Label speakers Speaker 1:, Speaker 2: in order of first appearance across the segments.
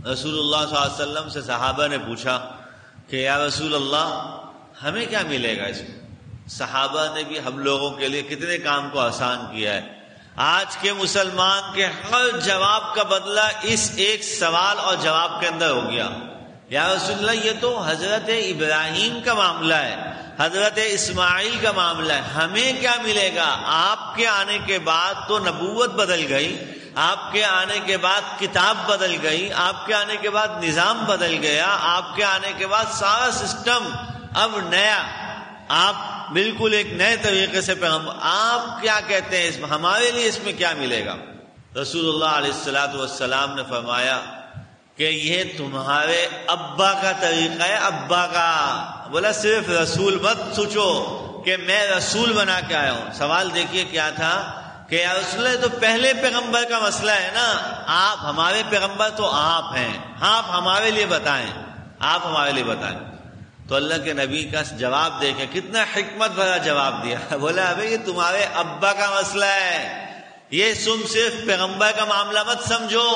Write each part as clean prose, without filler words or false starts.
Speaker 1: رسول اللہ صلی اللہ علیہ وسلم سے صحابہ نے پوچھا کہ یا رسول اللہ ہمیں کیا ملے گا اس میں؟ صحابہ نے بھی ہم لوگوں کے لیے کتنے کام کو آسان کیا ہے. آج کے مسلمان کے ہر جواب کا بدلہ اس ایک سوال اور جواب کے اندر ہو گیا. یا رسول اللہ یہ تو حضرت ابراہیم کا معاملہ ہے، حضرت اسماعیل کا معاملہ ہے، ہمیں کیا ملے گا؟ آپ کے آنے کے بعد تو نبوت بدل گئی، آپ کے آنے کے بعد کتاب بدل گئی، آپ کے آنے کے بعد نظام بدل گیا، آپ کے آنے کے بعد سارا سسٹم اب نیا، آپ بالکل ایک نئے طریقے سے پیغمبر. آپ کیا کہتے ہیں ہمارے لیے اس میں کیا ملے گا؟ رسول اللہ علیہ السلام نے فرمایا کہ یہ تمہارے ابا کا طریقہ ہے، ابا کا. بولا صرف رسول مت سوچو کہ میں رسول بنا کے آیا ہوں. سوال دیکھیے کیا تھا کہ یا رسول اللہ تو پہلے پیغمبر کا مسئلہ ہے نا، آپ ہمارے پیغمبر تو آپ ہیں، آپ ہمارے لیے بتائیں، آپ ہمارے لیے بتائیں. تو اللہ کے نبی کا جواب دیکھیں کتنا حکمت بھرا جواب دیا. بولا ابھی یہ تمہارے ابا کا مسئلہ ہے، یہ تم صرف پیغمبر کا معاملہ مت سمجھو.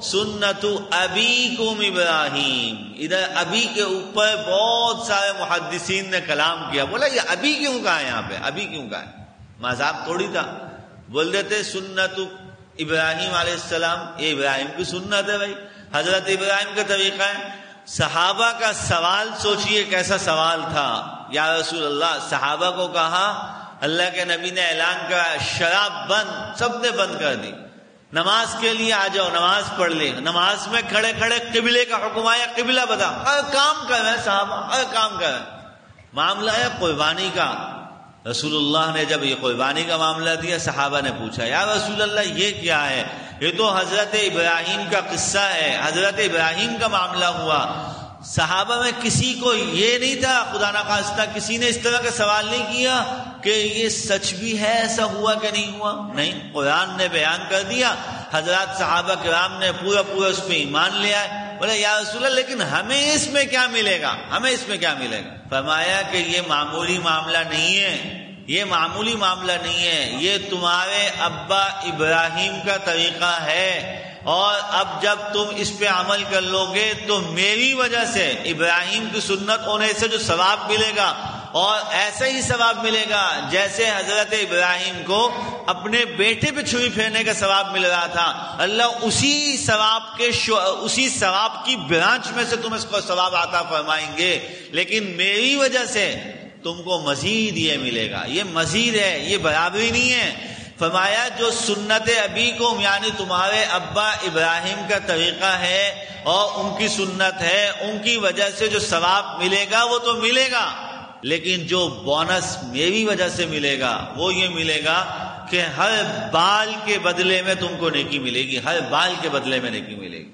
Speaker 1: سنت ابیکم ابراہیم، ادھر ابی کے اوپر بہت سارے محدثین نے کلام کیا. بولا یہ ابی کیوں کہا ہے یہاں پہ؟ ابی کیوں کہا ہے؟ مذاق تھوڑی تھا. بول دیتے سنت ابراہیم علیہ السلام، یہ ابراہیم کی سنت ہے بھائی، حضرت ابراہیم کا طریقہ ہے. صحابہ کا سوال سوچئے کیسا سوال تھا. یا رسول اللہ، صحابہ کو کہا اللہ کے نبی نے اعلان کرا شراب بند، سب نے بند کر دی، نماز کے لیے آ جاؤ، نماز پڑھ لے. نماز میں کھڑے کھڑے قبلے کا حکم آیا، قبلہ بتا. ہر کام کر رہے ہیں صحابہ، ہر کام کر رہے ہیں. معاملہ ہے قربانی کا. رسول اللہ نے جب یہ قربانی کا معاملہ دیا، صحابہ نے پوچھا یا رسول اللہ یہ کیا ہے؟ یہ تو حضرت ابراہیم کا قصہ ہے، حضرت ابراہیم کا معاملہ ہوا. صحابہ میں کسی کو یہ نہیں تھا، خدا نخواستہ کسی نے اس طرح کا سوال نہیں کیا کہ یہ سچ بھی ہے، ایسا ہوا کہ نہیں ہوا. نہیں، قرآن نے بیان کر دیا، حضرات صحابہ کرام نے پورا اس پہ ایمان لے آئے. بولے یا رسول اللہ لیکن ہمیں اس میں کیا ملے گا؟ ہمیں اس میں کیا ملے گا؟ فرمایا کہ یہ معمولی معاملہ نہیں ہے، یہ معمولی معاملہ نہیں ہے، یہ تمہارے ابا ابراہیم کا طریقہ ہے. اور اب جب تم اس پہ عمل کر لو گے تو میری وجہ سے ابراہیم کی سنت ہونے سے جو ثواب ملے گا، اور ایسا ہی ثواب ملے گا جیسے حضرت ابراہیم کو اپنے بیٹے پہ چھری پھیرنے کا ثواب مل رہا تھا. اللہ اسی ثواب کی برانچ میں سے تم اس کو ثواب عطا فرمائیں گے. لیکن میری وجہ سے تم کو مزید یہ ملے گا، یہ مزید ہے، یہ برابری نہیں ہے. فرمایا جو سنت ابی کو یعنی تمہارے ابا ابراہیم کا طریقہ ہے اور ان کی سنت ہے، ان کی وجہ سے جو ثواب ملے گا وہ تو ملے گا، لیکن جو بونس میری وجہ سے ملے گا وہ یہ ملے گا کہ ہر بال کے بدلے میں تم کو نیکی ملے گی، ہر بال کے بدلے میں نیکی ملے گی.